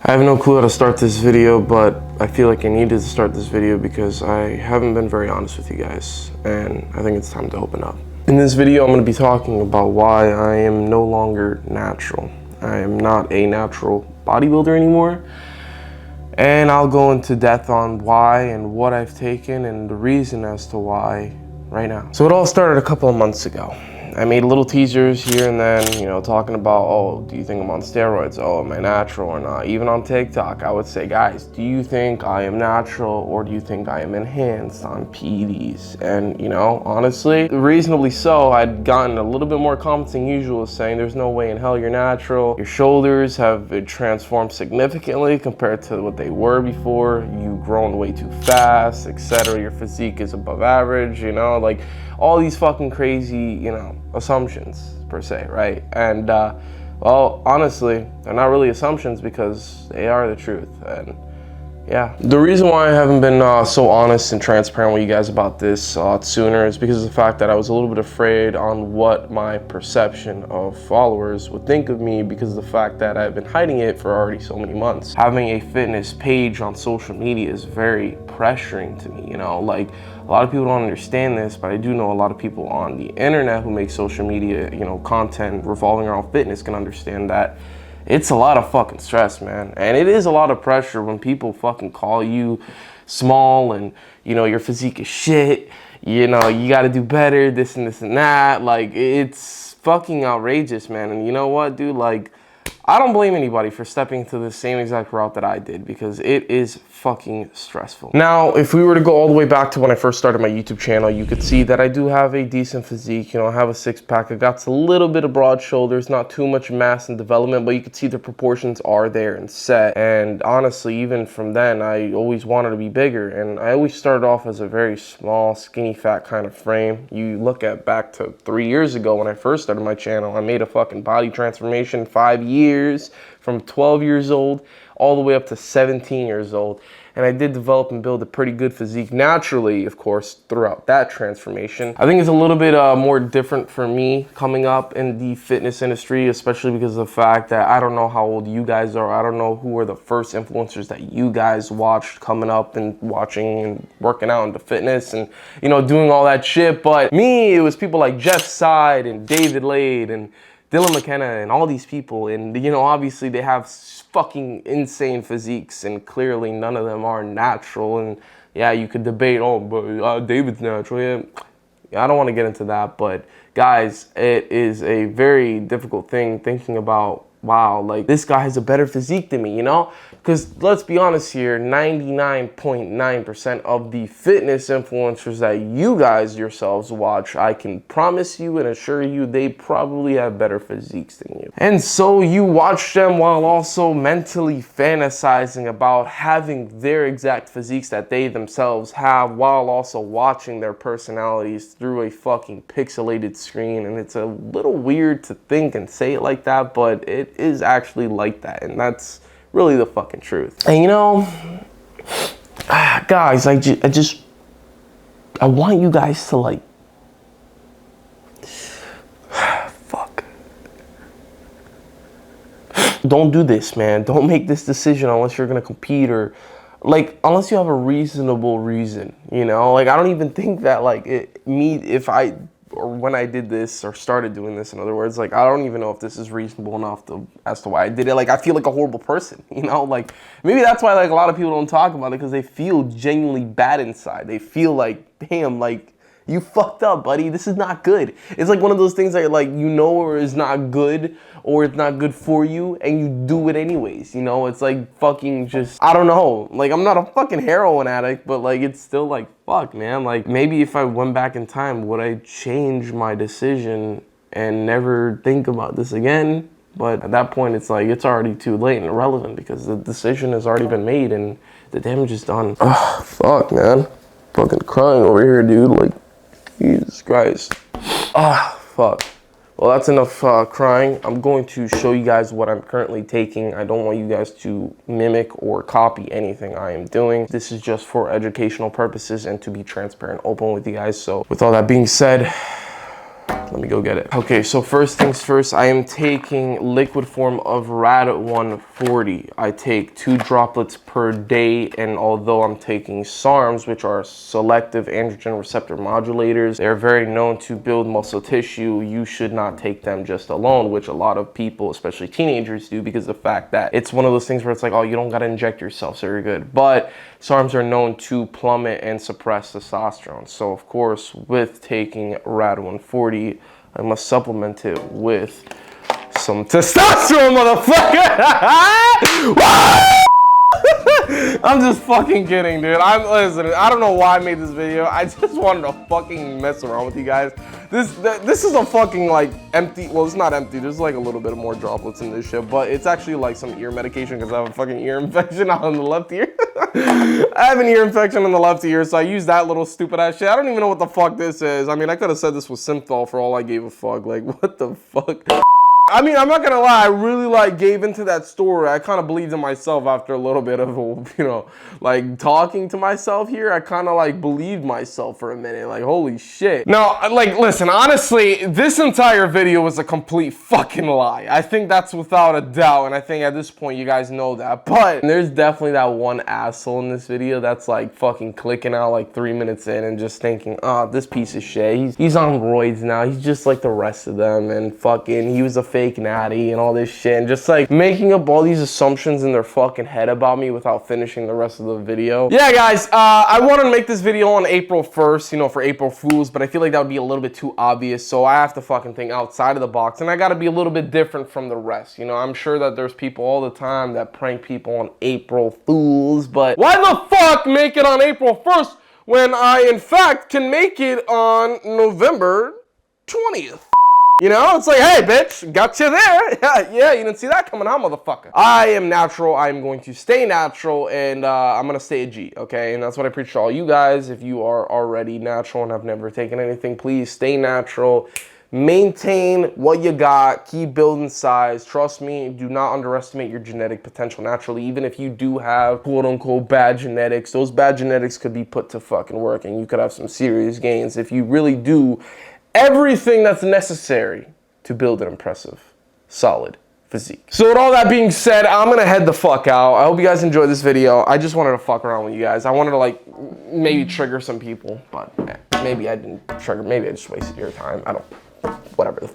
I have no clue how to start this video, but I feel like I needed to start this video because I haven't been very honest with you guys, and I think it's time to open up. In this video, I'm going to be talking about why I am no longer natural. I am not a natural bodybuilder anymore, and I'll go into depth on why and what I've taken and the reason as to why right now. So it all started a couple of months ago. I made little teasers here and then, you know, talking about, oh, do you think I'm on steroids? Oh, am I natural or not? Even on TikTok, I would say, guys, do you think I am natural or do you think I am enhanced on PEDs? And, you know, honestly, reasonably so, I'd gotten a little bit more comments than usual saying there's no way in hell you're natural. Your shoulders have transformed significantly compared to what they were before. You've grown way too fast, etc. Your physique is above average, you know, like all these fucking crazy, you know, assumptions per se, right? And well, honestly, they're not really assumptions because they are the truth. And yeah, the reason why I haven't been so honest and transparent with you guys about this a lot sooner is because of the fact that I was a little bit afraid on what my perception of followers would think of me, because of the fact that I've been hiding it for already so many months. Having a fitness page on social media is very pressuring to me, you know, like a lot of people don't understand this, but I do know a lot of people on the internet who make social media, you know, content revolving around fitness can understand that it's a lot of fucking stress, man. And it is a lot of pressure when people fucking call you small and, you know, your physique is shit, you know, you gotta do better, this and this and that. Like, it's fucking outrageous, man. And you know what, dude, like, I don't blame anybody for stepping into the same exact route that I did, because it is fucking stressful. Now, if we were to go all the way back to when I first started my YouTube channel, you could see that I do have a decent physique. You know, I have a six-pack. I got a little bit of broad shoulders, not too much mass and development, but you could see the proportions are there and set. And honestly, even from then, I always wanted to be bigger. And I always started off as a very small, skinny, fat kind of frame. You look at back to 3 years ago when I first started my channel, I made a fucking body transformation in 5 years. From 12 years old all the way up to 17 years old. And I did develop and build a pretty good physique naturally, of course, throughout that transformation. I think it's a little bit more different for me coming up in the fitness industry, especially because of the fact that I don't know how old you guys are. I don't know who are the first influencers that you guys watched coming up and watching and working out into fitness and, you know, doing all that shit. But me, it was people like Jeff Side and David Lade and Dylan McKenna and all these people, and you know, obviously they have fucking insane physiques, and clearly none of them are natural. And yeah, you could debate, oh, but David's natural. Yeah, I don't want to get into that, but guys, it is a very difficult thing thinking about, wow, like this guy has a better physique than me, you know? Because let's be honest here, 99.9% of the fitness influencers that you guys yourselves watch, I can promise you and assure you they probably have better physiques than you. And so you watch them while also mentally fantasizing about having their exact physiques that they themselves have, while also watching their personalities through a fucking pixelated screen. And it's a little weird to think and say it like that, but it is actually like that, and that's really the fucking truth. And you know, guys, I want you guys to like, fuck. Don't do this, man. Don't make this decision unless you're gonna compete, or like unless you have a reasonable reason, you know? Like, I don't even think that like or when I did this or started doing this, in other words, like, I don't even know if this is reasonable enough as to why I did it. Like, I feel like a horrible person, you know? Like, maybe that's why, like, a lot of people don't talk about it, because they feel genuinely bad inside. They feel like, damn, like, you fucked up, buddy. This is not good. It's like one of those things that, like, you know, or is not good, or it's not good for you, and you do it anyways, you know? It's like fucking just, I don't know. Like, I'm not a fucking heroin addict, but, like, it's still like, fuck, man. Like, maybe if I went back in time, would I change my decision and never think about this again? But at that point, it's like, it's already too late and irrelevant, because the decision has already been made and the damage is done. Ugh, fuck, man. Fucking crying over here, dude. Like, Jesus Christ. Ah, fuck. Well, that's enough crying. I'm going to show you guys what I'm currently taking. I don't want you guys to mimic or copy anything I am doing. This is just for educational purposes and to be transparent, open with you guys. So with all that being said, let me go get it. Okay, so first things first, I am taking liquid form of Rad 1 40. I take 2 droplets per day, and although I'm taking SARMs, which are selective androgen receptor modulators, they're very known to build muscle tissue. You should not take them just alone, which a lot of people, especially teenagers, do, because of the fact that it's one of those things where it's like, oh, you don't gotta inject yourself, so you're good. But SARMs are known to plummet and suppress testosterone. So of course, with taking Rad 140, I must supplement it with some testosterone, motherfucker! I'm just fucking kidding, dude. Listen, I don't know why I made this video. I just wanted to fucking mess around with you guys. This is a fucking like empty, well, it's not empty. There's like a little bit more droplets in this shit, but it's actually like some ear medication because I have a fucking ear infection on the left ear. I have an ear infection on the left ear, so I use that little stupid ass shit. I don't even know what the fuck this is. I mean, I could have said this was synthol for all I gave a fuck. Like, what the fuck? I mean, I'm not gonna lie, I really like gave into that story. I kind of believed in myself after a little bit of, you know, like talking to myself here. I kind of like believed myself for a minute, like holy shit. Now, like, listen, honestly, this entire video was a complete fucking lie. I think that's without a doubt, and I think at this point you guys know that. But there's definitely that one asshole in this video that's like fucking clicking out like 3 minutes in and just thinking, oh, this piece of shit, he's on roids now. He's just like the rest of them, and fucking, he was a fake natty and all this shit, and just like making up all these assumptions in their fucking head about me without finishing the rest of the video. Yeah, guys, I wanted to make this video on April 1st, you know, for April Fools, but I feel like that would be a little bit too obvious, so I have to fucking think outside of the box, and I gotta be a little bit different from the rest. You know, I'm sure that there's people all the time that prank people on April Fools, but why the fuck make it on April 1st when I, in fact, can make it on November 20th? You know, it's like, hey, bitch, got you there. Yeah, you didn't see that coming out, motherfucker. I am natural. I'm going to stay natural, and I'm going to stay a G, okay? And that's what I preach to all you guys. If you are already natural and have never taken anything, please stay natural. Maintain what you got. Keep building size. Trust me, do not underestimate your genetic potential naturally. Even if you do have quote-unquote bad genetics, those bad genetics could be put to fucking work, and you could have some serious gains if you really do everything that's necessary to build an impressive, solid physique. So with all that being said, I'm gonna head the fuck out. I hope you guys enjoyed this video. I just wanted to fuck around with you guys. I wanted to like maybe trigger some people, but maybe I didn't trigger. Maybe I just wasted your time. I don't, whatever the fuck.